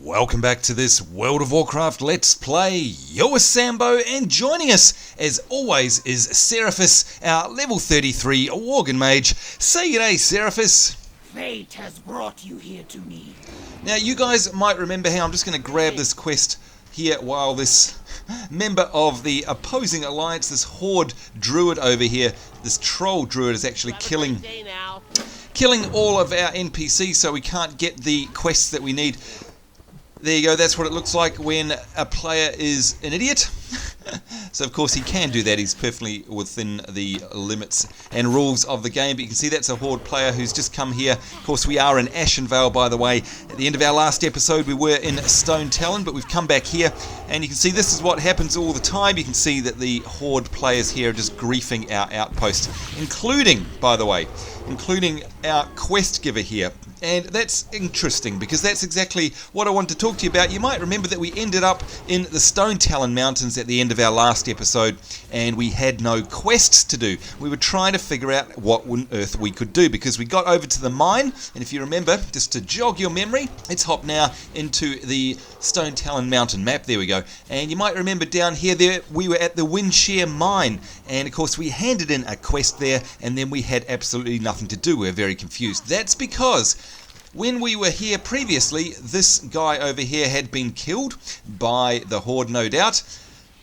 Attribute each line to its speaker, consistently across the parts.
Speaker 1: Welcome back to this World of Warcraft Let's Play. You're Sambo, and joining us, as always, is Seraphis, our level 33 Worgen Mage. Say g'day, Seraphis.
Speaker 2: Fate has brought you here to me.
Speaker 1: Now, you guys might remember how I'm just going to grab this quest here while this member of the opposing alliance, this horde druid over here, this troll druid, is actually killing all of our NPCs, so we can't get the quests that we need. There you go, that's what it looks like when a player is an idiot. So of course he can do that, he's perfectly within the limits and rules of the game, but you can see that's a horde player who's just come here. Of course we are in Ashenvale, by the way. At the end of our last episode we were in Stone Talon, but we've come back here, and you can see this is what happens all the time. You can see that the horde players here are just griefing our outpost, including, by the way, our quest giver here. And that's interesting because that's exactly what I want to talk to you about. You might remember that we ended up in the Stone Talon Mountains at the end of our last episode, and we had no quests to do. We were trying to figure out what on earth we could do because we got over to the mine, and if you remember, just to jog your memory, let's hop now into the Stone Talon Mountain map. There we go. And you might remember down here there we were at the Windshear Mine, and of course we handed in a quest there, and then we had absolutely nothing to do. We were very confused. That's because when we were here previously, this guy over here had been killed by the horde, no doubt.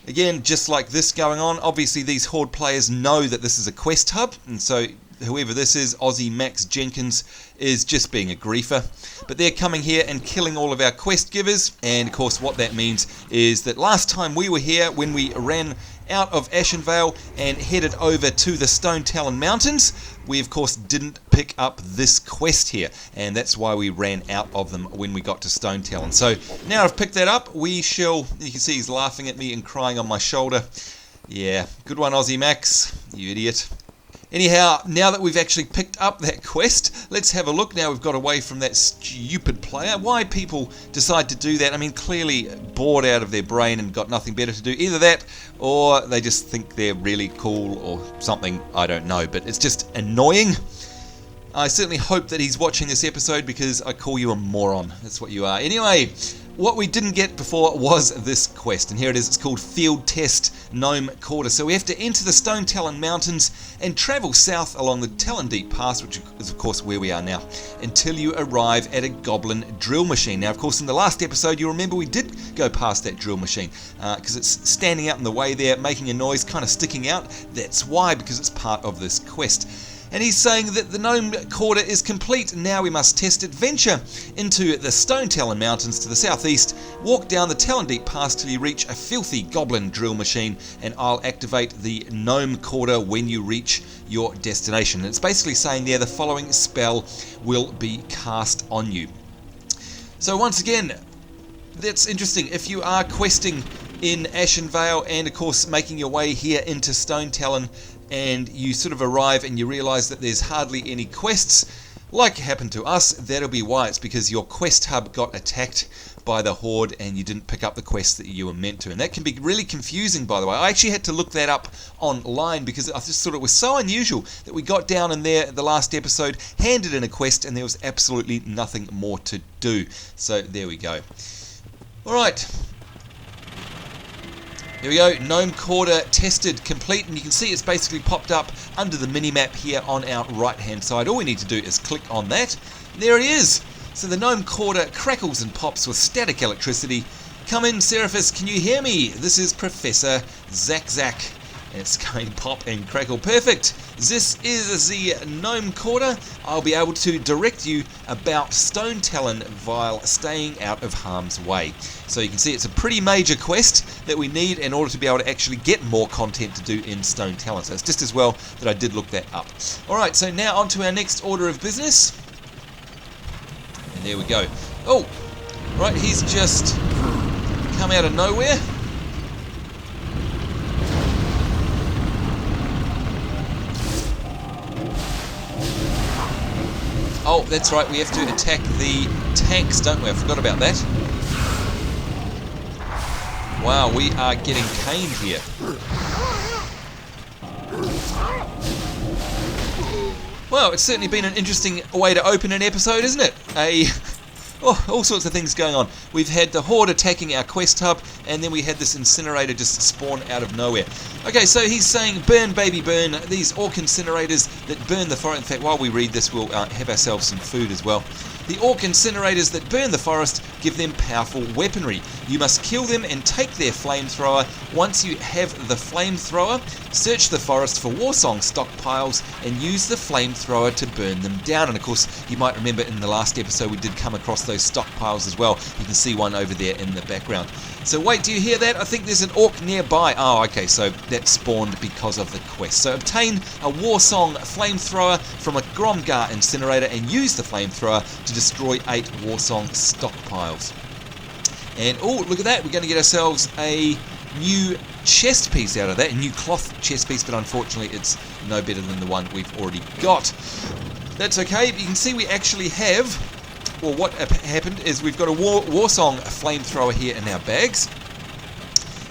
Speaker 1: Again, just like this going on, obviously these horde players know that this is a quest hub, and so whoever this is, Aussie Max Jenkins, is just being a griefer. But they're coming here and killing all of our quest givers, and of course what that means is that last time we were here, when we ran out of Ashenvale and headed over to the Stone Talon Mountains, we of course didn't pick up this quest here, and that's why we ran out of them when we got to Stone Talon. So now I've picked that up, we shall, you can see he's laughing at me and crying on my shoulder. Yeah, good one Aussie Max, you idiot. Anyhow, now that we've actually picked up that quest, let's have a look. Now we've got away from that stupid player. Why people decide to do that, I mean, clearly bored out of their brain and got nothing better to do. Either that, or they just think they're really cool or something, I don't know. But it's just annoying. I certainly hope that he's watching this episode because I call you a moron. That's what you are. Anyway, what we didn't get before was this quest, and here it is. It's called Field Test Gnome Quarter. So we have to enter the Stone Talon Mountains and travel south along the Talondeep Pass, which is of course where we are now, until you arrive at a goblin drill machine. Now of course in the last episode you remember we did go past that drill machine because it's standing out in the way there, making a noise, kind of sticking out. That's why, because it's part of this quest. And he's saying that the gnome quarter is complete. Now we must test it. Venture into the Stone Talon Mountains to the southeast. Walk down the Talondeep Pass till you reach a filthy goblin drill machine, and I'll activate the gnome quarter when you reach your destination. And it's basically saying there the following spell will be cast on you. So once again, that's interesting. If you are questing in Ashenvale and of course making your way here into Stone Talon, and you sort of arrive and you realise that there's hardly any quests, like happened to us, that'll be why. It's because your quest hub got attacked by the horde and you didn't pick up the quests that you were meant to. And that can be really confusing, by the way. I actually had to look that up online because I just thought it was so unusual that we got down in there the last episode, handed in a quest, and there was absolutely nothing more to do. So there we go. Alright. Here we go, Gnome Quarter tested, complete, and you can see it's basically popped up under the mini-map here on our right-hand side. All we need to do is click on that. There it is! So the Gnome Quarter crackles and pops with static electricity. Come in, Seraphis, can you hear me? This is Professor Xakxak. And it's going to pop and crackle. Perfect! This is the Gnome Quarter. I'll be able to direct you about Stone Talon while staying out of harm's way. So you can see it's a pretty major quest that we need in order to be able to actually get more content to do in Stone Talon. So it's just as well that I did look that up. Alright, so now on to our next order of business. And there we go. Oh! Right, he's just come out of nowhere. Oh, that's right, we have to attack the tanks, don't we? I forgot about that. Wow, we are getting caned here. Well, it's certainly been an interesting way to open an episode, isn't it? all sorts of things going on. We've had the Horde attacking our quest hub, and then we had this incinerator just spawn out of nowhere. Okay, so he's saying, burn baby burn, these orc incinerators that burn the forest. In fact, while we read this, we'll have ourselves some food as well. The orc incinerators that burn the forest give them powerful weaponry. You must kill them and take their flamethrower. Once you have the flamethrower, search the forest for Warsong Stockpiles and use the flamethrower to burn them down. And of course, you might remember in the last episode we did come across those stockpiles as well. You can see one over there in the background. So wait, do you hear that? I think there's an orc nearby. Oh, okay, so that spawned because of the quest. So obtain a Warsong Flamethrower from a Kron'gar Incinerator and use the flamethrower to destroy 8 Warsong Stockpiles. And oh, look at that, we're going to get ourselves a new chest piece out of that, a new cloth chest piece, but unfortunately it's no better than the one we've already got. That's okay, but you can see we actually have, well, what happened is we've got a Warsong Flamethrower here in our bags.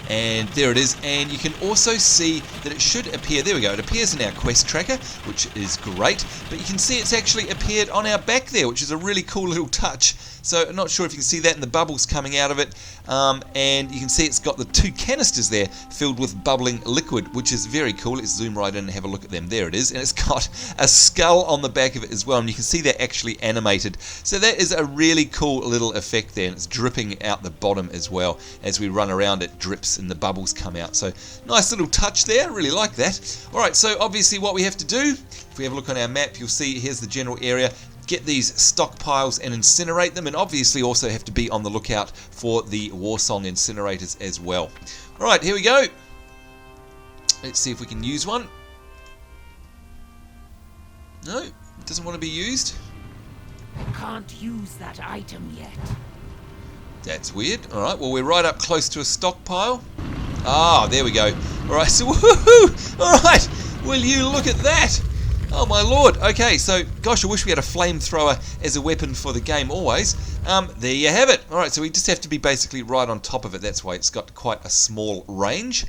Speaker 1: And there it is, and you can also see that it should appear, there we go, it appears in our quest tracker, which is great, but you can see it's actually appeared on our back there, which is a really cool little touch. So I'm not sure if you can see that in the bubbles coming out of it, and you can see it's got the 2 canisters there filled with bubbling liquid, which is very cool. Let's zoom right in and have a look at them. There it is, and it's got a skull on the back of it as well, and you can see they're actually animated. So that is a really cool little effect there, and it's dripping out the bottom as well. As we run around, it drips and the bubbles come out. So nice little touch there, really like that. Alright, so obviously what we have to do, if we have a look on our map, you'll see here's the general area. Get these stockpiles and incinerate them, and obviously also have to be on the lookout for the Warsong incinerators as well. Alright, here we go. Let's see if we can use one. No, it doesn't want to be used.
Speaker 2: I can't use that item yet.
Speaker 1: That's weird. Alright, well we're right up close to a stockpile. Ah, there we go. Alright, so woohoo! Alright, will you look at that? Oh my lord. Okay, so gosh, I wish we had a flamethrower as a weapon for the game always. There you have it. Alright, so we just have to be basically right on top of it. That's why it's got quite a small range.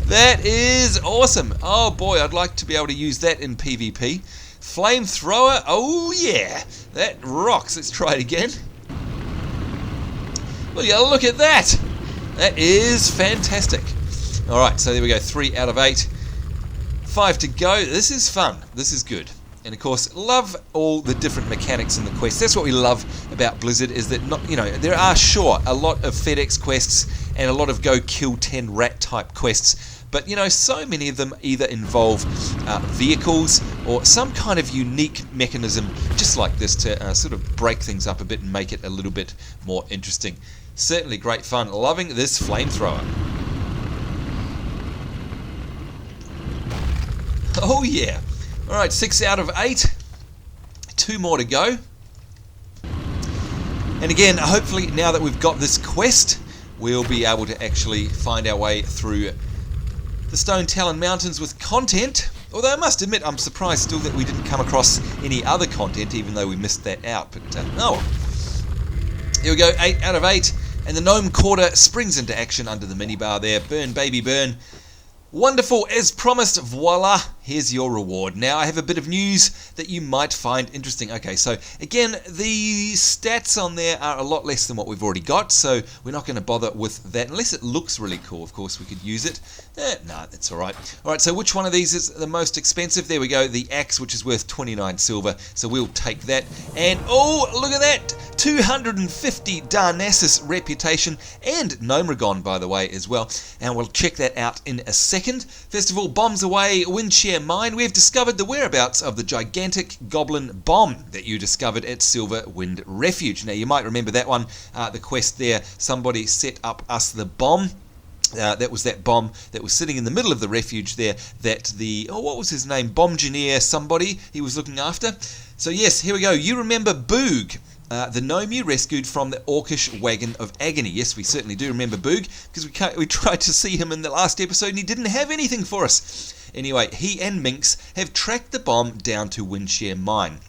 Speaker 1: That is awesome. Oh boy, I'd like to be able to use that in PvP. Flamethrower, oh yeah, that rocks. Let's try it again. Well, yeah, look at that. That is fantastic. Alright, so there we go, 3 out of 8. 5 to go. This is fun. This is good. And of course, love all the different mechanics in the quest. That's what we love about Blizzard, is that there are sure a lot of FedEx quests and a lot of go kill 10 rat type quests. But so many of them either involve vehicles or some kind of unique mechanism just like this to sort of break things up a bit and make it a little bit more interesting. Certainly great fun. Loving this flamethrower. Oh yeah. Alright, 6 out of 8. 2 more to go. And again, hopefully now that we've got this quest, we'll be able to actually find our way through the Stone Talon Mountains with content. Although I must admit, I'm surprised still that we didn't come across any other content, even though we missed that out. But oh, here we go, 8 out of 8. And the Gnome Quarter springs into action under the minibar there. Burn, baby, burn. Wonderful, as promised, voila, here's your reward. Now I have a bit of news that you might find interesting. Okay, so again, the stats on there are a lot less than what we've already got, so we're not going to bother with that, unless it looks really cool. Of course, we could use it. No, that's alright. Alright, so which one of these is the most expensive? There we go, the axe, which is worth 29 silver, so we'll take that. And, oh, look at that! 250 Darnassus reputation, and Gnomragon, by the way, as well. And we'll check that out in a second. First of all, bombs away, Windshear Mine. We have discovered the whereabouts of the gigantic goblin bomb that you discovered at Silver Wind Refuge. Now, you might remember that one, the quest there. Somebody set up us the bomb. That was that bomb that was sitting in the middle of the refuge there that what was his name? Bombgineer somebody he was looking after. So yes, here we go. You remember Boog, the gnome you rescued from the orcish wagon of agony. Yes, we certainly do remember Boog, because we tried to see him in the last episode and he didn't have anything for us. Anyway, he and Minx have tracked the bomb down to Windshear Mine.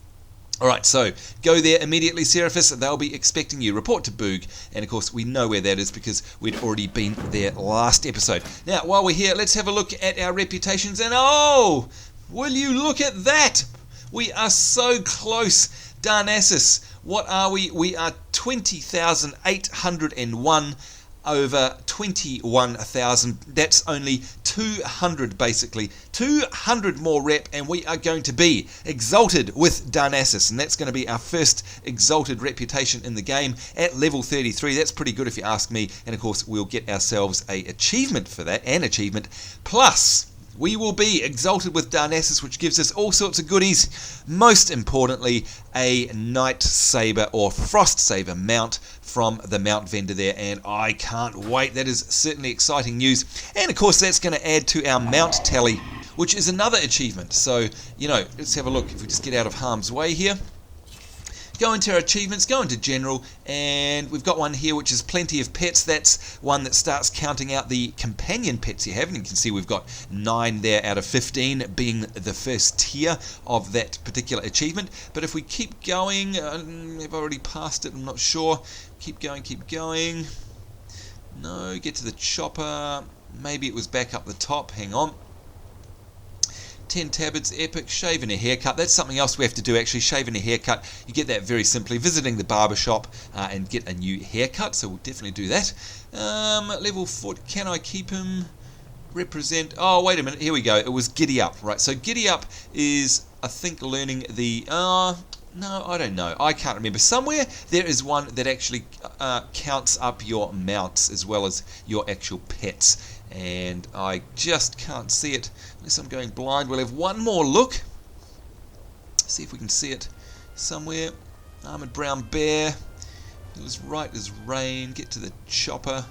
Speaker 1: Alright, so go there immediately, Seraphis. They'll be expecting you. Report to Boog. And of course, we know where that is because we'd already been there last episode. Now, while we're here, let's have a look at our reputations. And oh, will you look at that? We are so close. Darnassus, what are we? We are 20,801 over 21,000. That's only 200 basically. 200 more rep and we are going to be exalted with Darnassus, and that's going to be our first exalted reputation in the game at level 33. That's pretty good if you ask me, and of course we'll get ourselves a achievement for that, an achievement plus. We will be exalted with Darnassus, which gives us all sorts of goodies. Most importantly, a Night Saber or Frost Saber mount from the mount vendor there, and I can't wait. That is certainly exciting news. And of course, that's going to add to our mount tally, which is another achievement. So, you know, let's have a look. If we just get out of harm's way here. Go into our achievements, go into general, and we've got one here which is plenty of pets. That's one that starts counting out the companion pets you have, and you can see we've got 9 there out of 15 being the first tier of that particular achievement. But if we keep going, have I already passed it? I'm not sure. Keep going, keep going. No, get to the chopper. Maybe it was back up the top. Hang on. 10 tabards, epic, shaving a haircut. That's something else we have to do actually, shaving a haircut. You get that very simply visiting the barber shop and get a new haircut, so we'll definitely do that. Level 4, can I keep him? Represent, oh wait a minute, here we go. It was Giddy Up, right? So Giddy Up is, I think, learning the, no, I don't know. I can't remember. Somewhere there is one that actually counts up your mounts as well as your actual pets. And I just can't see it unless I'm going blind. We'll have one more look. See if we can see it somewhere. Armored brown bear. It was right as rain. Get to the chopper.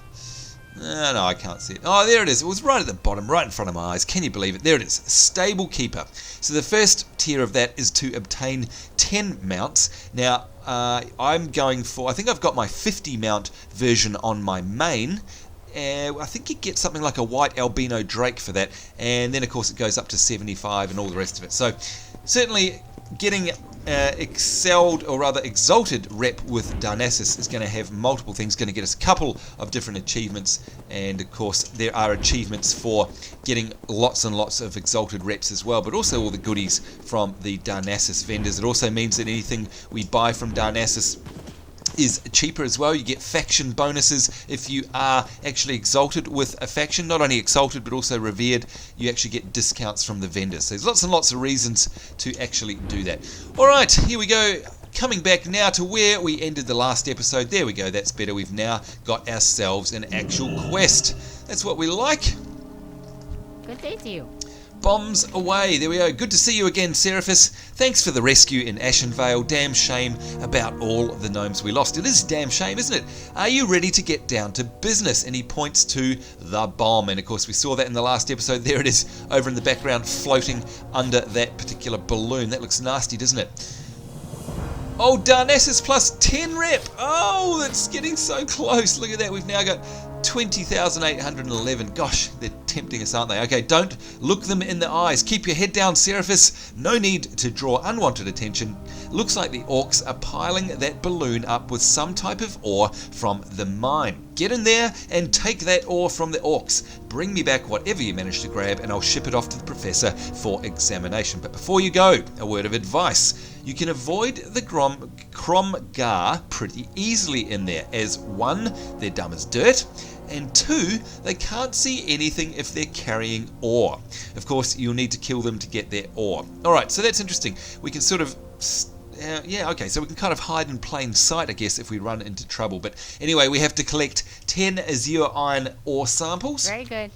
Speaker 1: No, I can't see it. Oh, there it is. It was right at the bottom, right in front of my eyes. Can you believe it? There it is. Stable Keeper. So the first tier of that is to obtain 10 mounts. Now, I'm going for, I think I've got my 50 mount version on my main. I think you get something like a white albino drake for that, and then of course it goes up to 75 and all the rest of it. So certainly getting excelled, or rather exalted rep with Darnassus is going to have multiple things, going to get us a couple of different achievements, and of course there are achievements for getting lots and lots of exalted reps as well, but also all the goodies from the Darnassus vendors. It also means that anything we buy from Darnassus is cheaper as well. You get faction bonuses if you are actually exalted with a faction. Not only exalted but also revered, you actually get discounts from the vendors. So there's lots and lots of reasons to actually do that. Alright, here we go. Coming back now to where we ended the last episode. There we go, that's better. We've now got ourselves an actual quest. That's what we like.
Speaker 3: Good day to you.
Speaker 1: Bombs away. There we go. Good to see you again, Seraphis. Thanks for the rescue in Ashenvale. Damn shame about all the gnomes we lost. It is a damn shame, isn't it? Are you ready to get down to business? And he points to the bomb. And of course we saw that in the last episode. There it is over in the background floating under that particular balloon. That looks nasty, doesn't it? Oh, Darnassus plus 10 rep. Oh, that's getting so close. Look at that. We've now got 20,811. Gosh, they're tempting us, aren't they? Okay, don't look them in the eyes. Keep your head down, Seraphis. No need to draw unwanted attention. Looks like the orcs are piling that balloon up with some type of ore from the mine. Get in there and take that ore from the orcs. Bring me back whatever you manage to grab and I'll ship it off to the professor for examination. But before you go, a word of advice. You can avoid the Kron'gar pretty easily in there, as 1, they're dumb as dirt, and 2, they can't see anything if they're carrying ore. Of course, you'll need to kill them to get their ore. Alright, so that's interesting. We can sort of... yeah, okay, so we can kind of hide in plain sight, I guess, if we run into trouble. But anyway, we have to collect 10 Azure Iron Ore samples.
Speaker 3: Very good.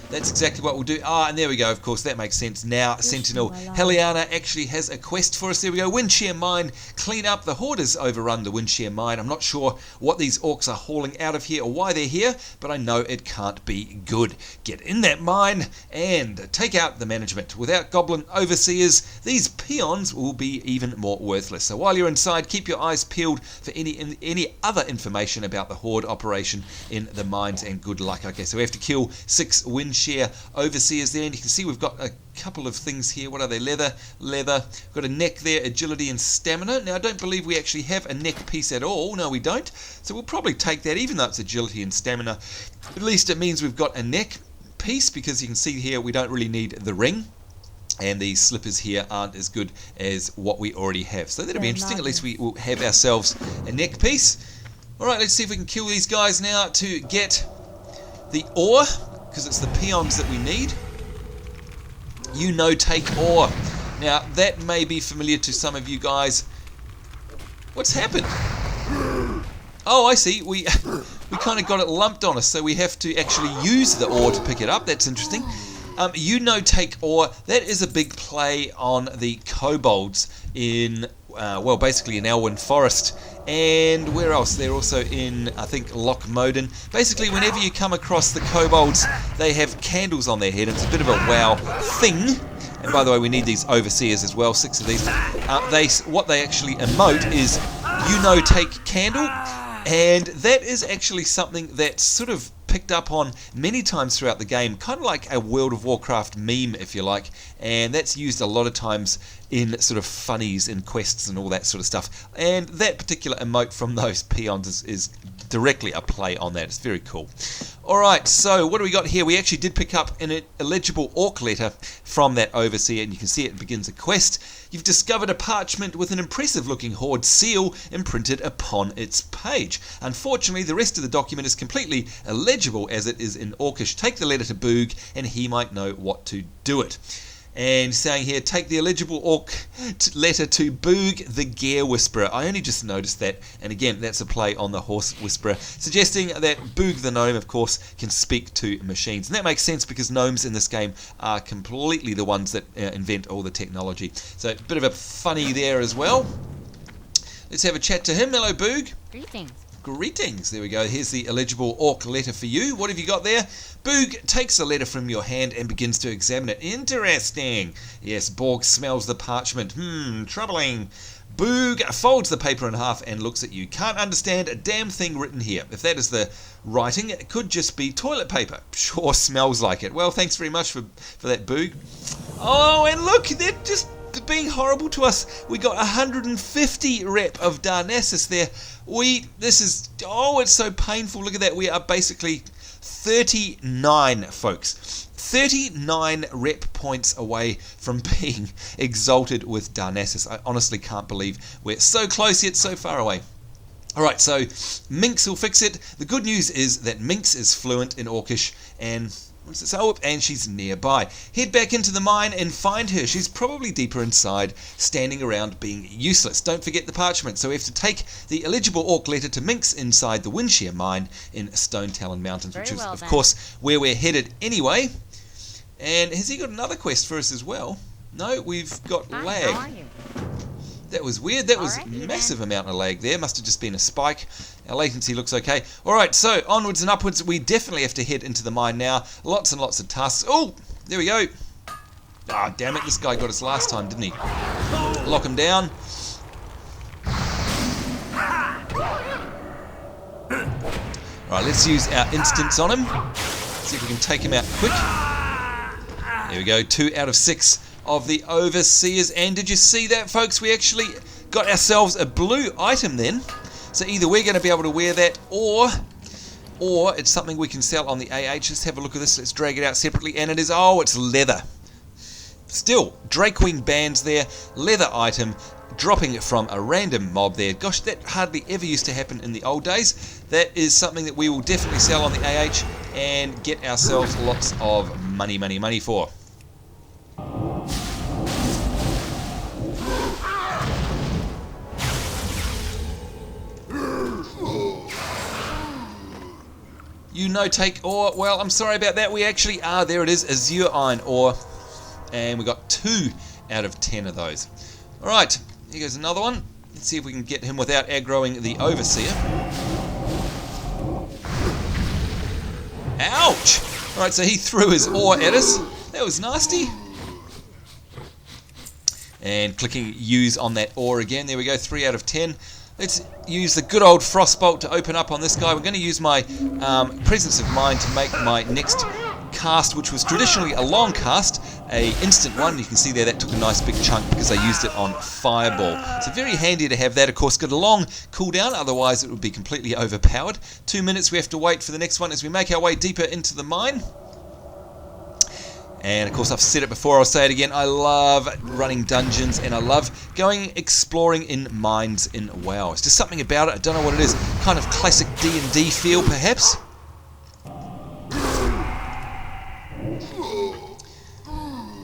Speaker 1: That's exactly what we'll do. Ah, and there we go. Of course, that makes sense. Now, Sentinal Heliana actually has a quest for us. There we go. Windshear Mine. Clean up. The Horde has overrun the Windshear Mine. I'm not sure what these orcs are hauling out of here or why they're here, but I know it can't be good. Get in that mine and take out the management. Without goblin overseers, these peons will be even more worthless. So while you're inside, keep your eyes peeled for any other information about the Horde operation in the mines, and good luck. Okay, so we have to kill 6 Windshear Overseers there, and you can see we've got a couple of things here. What are they? Leather. Got a neck there, agility and stamina. Now I don't believe we actually have a neck piece at all. No, we don't. So we'll probably take that, even though it's agility and stamina. At least it means we've got a neck piece, because you can see here we don't really need the ring. And these slippers here aren't as good as what we already have. So that'll be
Speaker 3: They're
Speaker 1: interesting. At least
Speaker 3: nice.
Speaker 1: we will have ourselves a neck piece. Alright, let's see if we can kill these guys now to get the ore, because it's the peons that we need. You know, take ore. Now, that may be familiar to some of you guys. What's happened? Oh, I see. We kind of got it lumped on us, so we have to actually use the ore to pick it up. That's interesting. You know, take ore. That is a big play on the kobolds in, well, basically in Elwyn Forest. And where else? They're also in, I think, Loch Moden. Basically, whenever you come across the kobolds, they have candles on their head. It's a bit of a wow thing. And by the way, we need these overseers as well, 6 of these. What they actually emote is, you know, take candle. And that is actually something that's sort of picked up on many times throughout the game, kind of like a World of Warcraft meme, if you like, and that's used a lot of times in sort of funnies and quests and all that sort of stuff. And that particular emote from those peons is directly a play on that. It's very cool. Alright, so what do we got here? We actually did pick up an illegible orc letter from that overseer, and you can see it begins a quest. You've discovered a parchment with an impressive looking horde seal imprinted upon its page. Unfortunately, the rest of the document is completely illegible as it is in Orcish. Take the letter to Boog and he might know what to do it. And saying here, take the illegible orc letter to Boog the Gear Whisperer. I only just noticed that, and again, that's a play on the Horse Whisperer, suggesting that Boog the gnome, of course, can speak to machines. And that makes sense because gnomes in this game are completely the ones that invent all the technology. So a bit of a funny there as well. Let's have a chat to him. Hello, Boog.
Speaker 3: Greetings.
Speaker 1: Greetings. There we go. Here's the illegible orc letter for you. What have you got there? Boog takes the letter from your hand and begins to examine it. Interesting. Yes, Borg smells the parchment. Troubling. Boog folds the paper in half and looks at you. Can't understand a damn thing written here. If that is the writing, it could just be toilet paper. Sure smells like it. Well, thanks very much for that, Boog. Oh, and look, they're just being horrible to us. We got 150 rep of Darnassus there. It's so painful. Look at that. We are basically 39, folks. 39 rep points away from being exalted with Darnassus. I honestly can't believe we're so close yet so far away. Alright, so Minx will fix it. The good news is that Minx is fluent in Orcish and she's nearby. Head back into the mine and find her. She's probably deeper inside, standing around being useless. Don't forget the parchment. So we have to take the illegible orc letter to Minx inside the Windshear Mine in Stone Talon Mountains, which is, of course, where we're headed anyway. And has he got another quest for us as well? No, we've got lag.
Speaker 3: How are you?
Speaker 1: That was weird. That was a massive amount of lag there. Must have just been a spike. Our latency looks okay. Alright, so onwards and upwards. We definitely have to head into the mine now. Lots and lots of tasks. Oh, there we go. Ah, damn it. This guy got us last time, didn't he? Lock him down. Alright, let's use our instance on him. See if we can take him out quick. There we go. 2 out of 6 of the overseers. And did you see that, folks? We actually got ourselves a blue item then. So either we're going to be able to wear that or it's something we can sell on the AH. Let's have a look at this. Let's drag it out separately. And it is, it's leather. Still, Drakewing bands there. Leather item dropping it from a random mob there. Gosh, that hardly ever used to happen in the old days. That is something that we will definitely sell on the AH and get ourselves lots of money for. You know, take ore. Well, I'm sorry about that. We actually are. There it is, Azure Iron Ore. And we got 2 out of 10 of those. Alright, here goes another one. Let's see if we can get him without aggroing the Overseer. Ouch! Alright, so he threw his ore at us. That was nasty. And clicking use on that ore again. There we go, 3 out of 10. Let's use the good old Frostbolt to open up on this guy. We're going to use my Presence of Mind to make my next cast, which was traditionally a long cast, a instant one. You can see there that took a nice big chunk because I used it on Fireball. So very handy to have that. Of course, got a long cooldown, otherwise it would be completely overpowered. 2 minutes we have to wait for the next one as we make our way deeper into the mine. And of course, I've said it before, I'll say it again, I love running dungeons and I love going exploring in mines in WoW. It's just something about it, I don't know what it is, kind of classic D&D feel perhaps.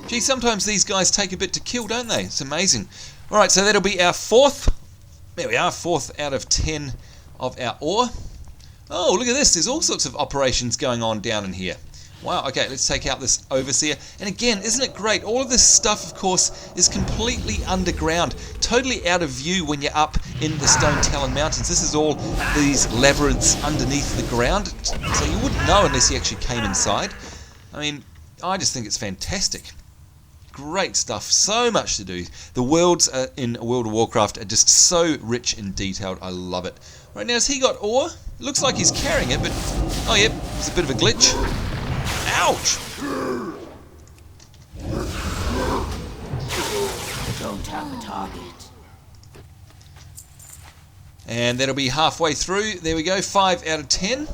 Speaker 1: Gee, sometimes these guys take a bit to kill, don't they? It's amazing. Alright, so that'll be our fourth. There we are, 4th out of 10 of our ore. Oh, look at this, there's all sorts of operations going on down in here. Wow, okay, let's take out this Overseer. And again, isn't it great? All of this stuff, of course, is completely underground, totally out of view when you're up in the Stone Talon Mountains. This is all these labyrinths underneath the ground, so you wouldn't know unless you actually came inside. I mean, I just think it's fantastic. Great stuff, so much to do. The worlds in World of Warcraft are just so rich and detailed, I love it. Right now, has he got ore? It looks like he's carrying it, but... oh, yep, there's a bit of a glitch. Ouch!
Speaker 2: Don't have a target.
Speaker 1: And that'll be halfway through. There we go, 5 out of 10.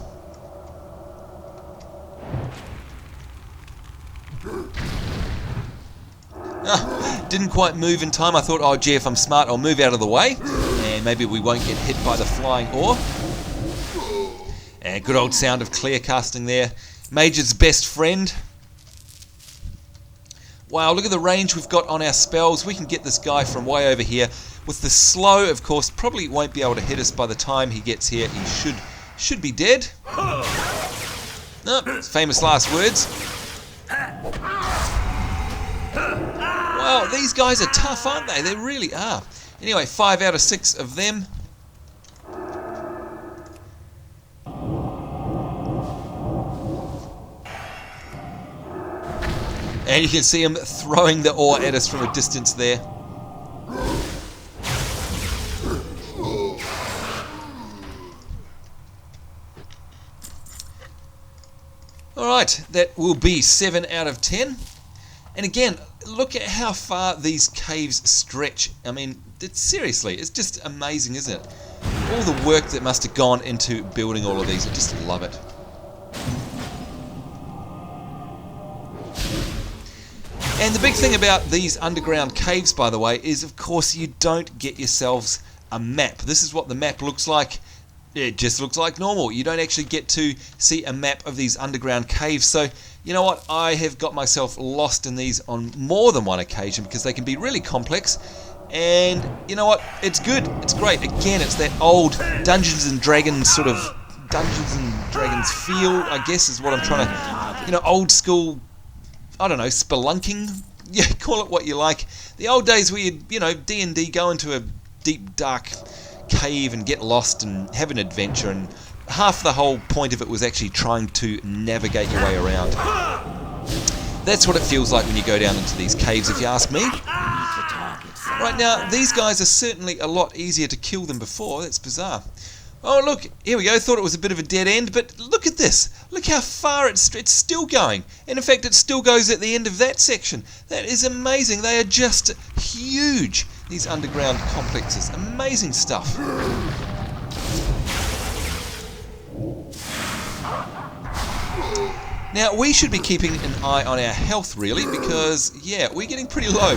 Speaker 1: Didn't quite move in time. I thought, oh gee, if I'm smart, I'll move out of the way. And maybe we won't get hit by the flying ore. And good old sound of clear casting there. Major's best friend. Wow, look at the range we've got on our spells. We can get this guy from way over here. With the slow, of course, probably won't be able to hit us by the time he gets here. He should be dead. Nope, famous last words. Wow, these guys are tough, aren't they? They really are. Anyway, 5 out of 6 of them. And you can see him throwing the ore at us from a distance there. Alright, that will be 7 out of 10. And again, look at how far these caves stretch. I mean, seriously, it's just amazing, isn't it? All the work that must have gone into building all of these, I just love it. And the big thing about these underground caves, by the way, is of course you don't get yourselves a map. This is what the map looks like. It just looks like normal. You don't actually get to see a map of these underground caves. So, you know what? I have got myself lost in these on more than one occasion because they can be really complex. And you know what? It's good. It's great. Again, it's that old Dungeons and Dragons sort of Dungeons and Dragons feel, I guess, is what I'm trying to, you know, old school, I don't know, spelunking. Yeah, call it what you like. The old days where you'd, you know, D&D go into a deep, dark cave and get lost and have an adventure, and half the whole point of it was actually trying to navigate your way around. That's what it feels like when you go down into these caves, if you ask me. Right now, these guys are certainly a lot easier to kill than before. That's bizarre. Oh look, here we go. Thought it was a bit of a dead end, but look at this. Look how far it's still going. And in fact, it still goes at the end of that section. That is amazing. They are just huge, these underground complexes. Amazing stuff. Now, we should be keeping an eye on our health, really, because, yeah, we're getting pretty low.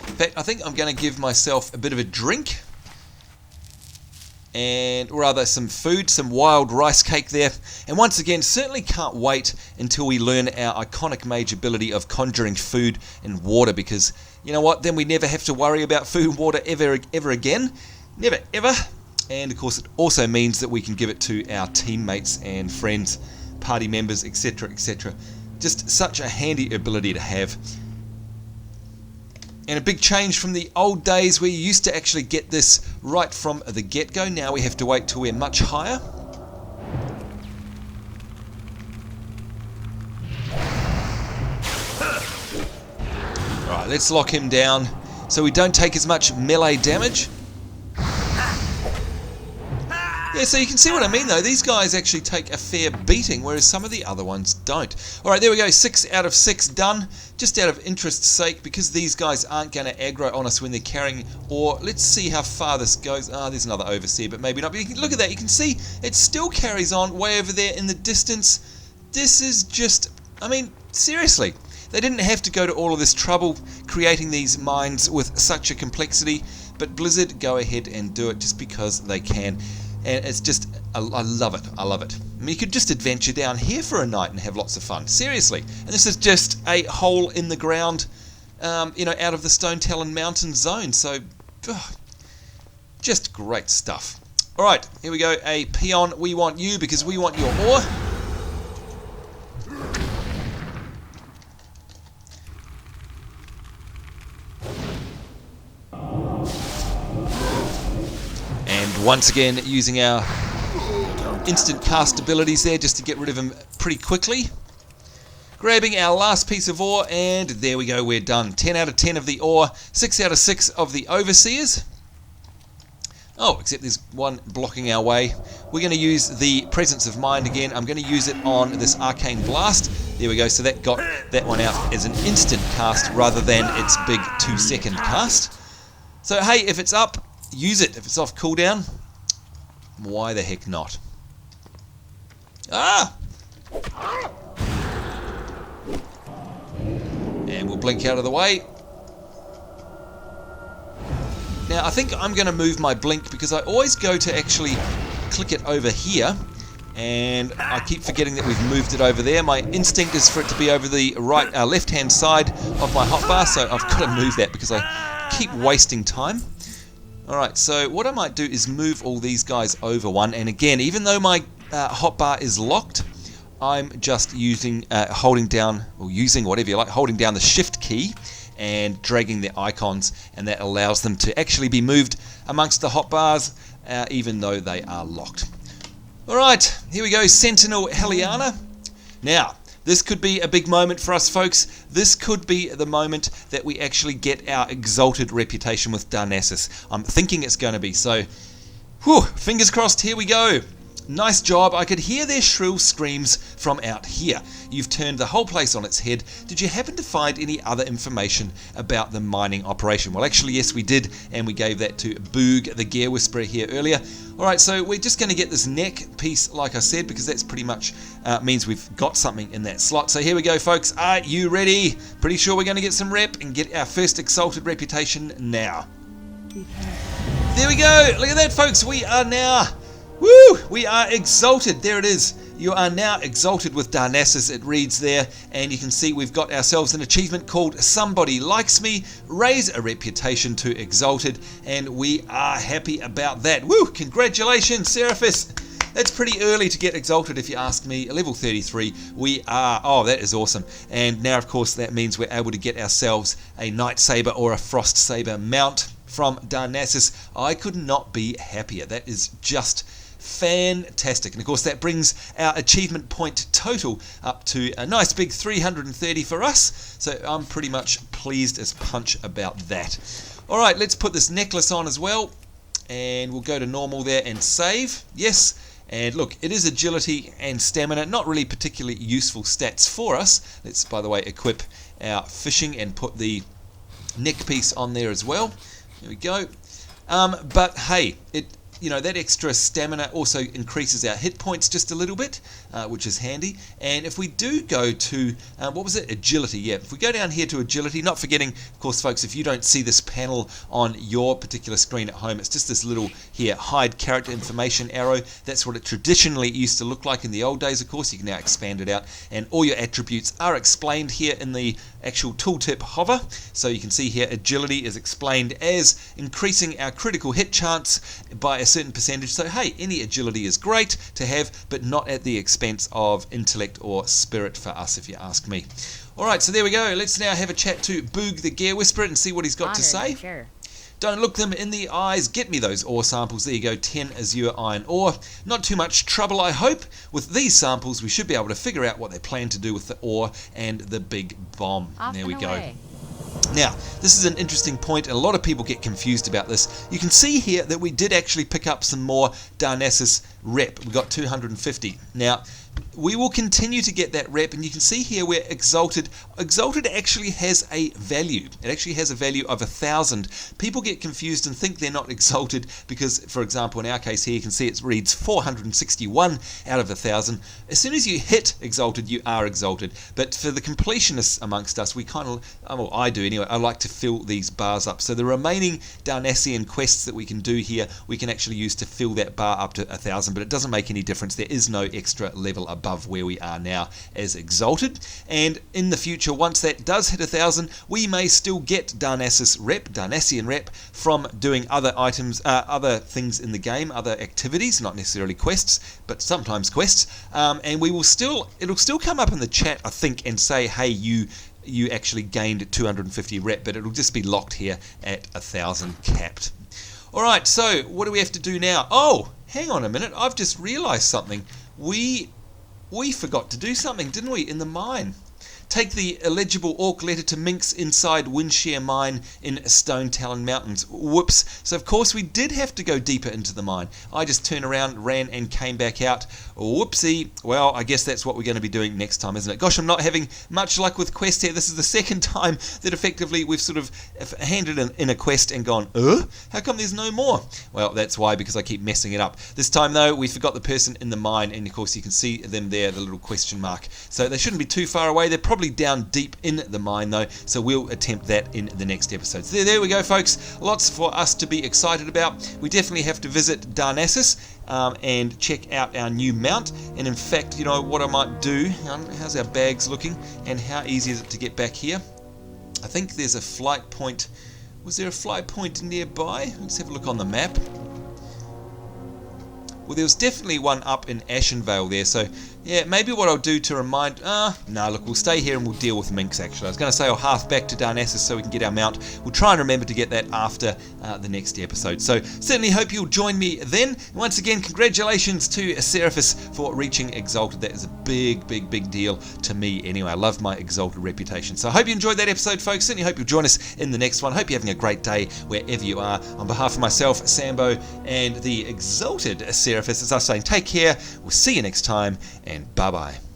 Speaker 1: In fact, I think I'm going to give myself a bit of a drink, and rather some food, some wild rice cake there. And once again, certainly can't wait until we learn our iconic mage ability of conjuring food and water, because you know what, then we never have to worry about food and water ever again. Never ever. And of course it also means that we can give it to our teammates and friends, party members, etc, etc. Just such a handy ability to have. And a big change from the old days where you used to actually get this right from the get-go. Now we have to wait till we're much higher. Right, let's lock him down so we don't take as much melee damage. Yeah, Yeah, so you can see what I mean though. These guys actually take a fair beating, whereas some of the other ones don't. Alright, there we go. 6 out of 6 done. Just out of interest's sake, because these guys aren't going to aggro on us when they're carrying ore. Let's see how far this goes. Ah, there's another overseer, but maybe not. But you can look at that. You can see it still carries on way over there in the distance. This is just, I mean, seriously. They didn't have to go to all of this trouble creating these mines with such a complexity, but Blizzard go ahead and do it just because they can. And it's just, I love it. I love it. I mean, you could just adventure down here for a night and have lots of fun. Seriously. And this is just a hole in the ground, you know, out of the Stone Talon Mountain zone. So, just great stuff. All right, here we go. A peon, we want you because we want your ore. Once again, using our instant cast abilities there just to get rid of him pretty quickly. Grabbing our last piece of ore, and there we go, we're done. 10 out of 10 of the ore, 6 out of 6 of the overseers. Oh, except there's one blocking our way. We're going to use the Presence of Mind again. I'm going to use it on this Arcane Blast. There we go, so that got that one out as an instant cast rather than its big 2-second cast. So hey, if it's up, use it. If it's off cooldown, why the heck not? Ah! And we'll blink out of the way. Now I think I'm going to move my blink because I always go to actually click it over here and I keep forgetting that we've moved it over there. My instinct is for it to be over the right, left hand side of my hotbar, so I've got to move that because I keep wasting time. Alright, so what I might do is move all these guys over one, and again, even though my hotbar is locked, I'm just using, holding down, or using whatever you like, holding down the shift key and dragging the icons, and that allows them to actually be moved amongst the hotbars, even though they are locked. Alright, here we go, Sentinal Heliana. Now, this could be a big moment for us, folks. This could be the moment that we actually get our exalted reputation with Darnassus. I'm thinking it's going to be, so whew, fingers crossed, here we go. Nice job. I could hear their shrill screams from out here. You've turned the whole place on its head. Did you happen to find any other information about the mining operation? Well, actually, yes, we did, and we gave that to Boog, the Gear Whisperer here earlier. Alright, so we're just going to get this neck piece, like I said, because that's pretty much means we've got something in that slot. So here we go, folks. Are you ready? Pretty sure we're going to get some rep and get our first exalted reputation now. There we go. Look at that, folks. We are now... Woo! We are exalted. There it is. You are now exalted with Darnassus. It reads there, and you can see we've got ourselves an achievement called Somebody Likes Me. Raise a reputation to exalted, and we are happy about that. Woo! Congratulations, Seraphis. That's pretty early to get exalted if you ask me. Level 33. We are... Oh, that is awesome. And now, of course, that means we're able to get ourselves a Night Saber or a Frost Saber mount from Darnassus. I could not be happier. That is just... fantastic. And of course that brings our achievement point total up to a nice big 330 for us, so I'm pretty much pleased as punch about that. Alright, let's put this necklace on as well, and we'll go to normal there and save. Yes, and look, it is agility and stamina, not really particularly useful stats for us. Let's, by the way, equip our fishing and put the neck piece on there as well. There we go. But hey, you know, that extra stamina also increases our hit points just a little bit, which is handy. And if we do go to, what was it? Agility, yeah. If we go down here to agility, not forgetting, of course, folks, if you don't see this panel on your particular screen at home, it's just this little here, hide character information arrow. That's what it traditionally used to look like in the old days, of course. You can now expand it out, and all your attributes are explained here in the actual tooltip hover. So you can see here, agility is explained as increasing our critical hit chance by a certain percentage. So hey, any agility is great to have, but not at the expense of intellect or spirit for us, if you ask me. Alright, so there we go. Let's now have a chat to Boog the Gear Whisperer and see what he's got to say.
Speaker 3: Sure.
Speaker 1: Don't look them in the eyes. Get me those ore samples. There you go, 10 Azure Iron Ore. Not too much trouble, I hope. With these samples, we should be able to figure out what they plan to do with the ore and the big bomb.
Speaker 3: Off
Speaker 1: there we
Speaker 3: and
Speaker 1: go.
Speaker 3: away.
Speaker 1: Now, this is an interesting point, and a lot of people get confused about this. You can see here that we did actually pick up some more Darnassus rep. We got 250. Now, we will continue to get that rep, and you can see here where Exalted actually has a value. It actually has a value of 1,000. People get confused and think they're not Exalted because, for example, in our case here, you can see it reads 461 out of 1,000. As soon as you hit Exalted, you are Exalted. But for the completionists amongst us, we kind of, well, I do anyway, I like to fill these bars up. So the remaining Darnassian quests that we can do here, we can actually use to fill that bar up to 1,000, but it doesn't make any difference. There is no extra level above where we are now as Exalted, and in the future, once that does hit 1,000, we may still get Darnassian rep from doing other items, other things in the game, other activities, not necessarily quests, but sometimes quests, and it'll still come up in the chat, I think, and say, hey, you actually gained 250 rep, but it'll just be locked here at 1,000 capped. Alright, so what do we have to do now? Oh, hang on a minute, I've just realised something. We forgot to do something, didn't we, in the mine? Take the illegible orc letter to Minx inside Windshear Mine in Stone Talon Mountains. Whoops. So of course we did have to go deeper into the mine. I just turned around, ran and came back out. Whoopsie. Well, I guess that's what we're going to be doing next time, isn't it? Gosh, I'm not having much luck with quests here. This is the second time that effectively we've sort of handed in a quest and gone, how come there's no more? Well, that's why, because I keep messing it up. This time though, we forgot the person in the mine, and of course you can see them there, the little question mark. So they shouldn't be too far away. They're probably down deep in the mine though, so we'll attempt that in the next episode. So there we go, folks. Lots for us to be excited about. We definitely have to visit Darnassus and check out our new mount, and in fact, you know what I might do, how's our bags looking and how easy is it to get back here? I think there's a flight point. Was there a flight point nearby? Let's have a look on the map. Well, there was definitely one up in Ashenvale there, so yeah, maybe what I'll do to remind... no, look, we'll stay here and we'll deal with Minx, actually. I was going to say I'll half back to Darnassus so we can get our mount. We'll try and remember to get that after the next episode. So, certainly hope you'll join me then. Once again, congratulations to Seraphis for reaching Exalted. That is a big, big, big deal to me anyway. I love my Exalted reputation. So I hope you enjoyed that episode, folks. Certainly hope you'll join us in the next one. Hope you're having a great day wherever you are. On behalf of myself, Sambo, and the Exalted Seraphis, as I was saying, take care. We'll see you next time, and bye-bye.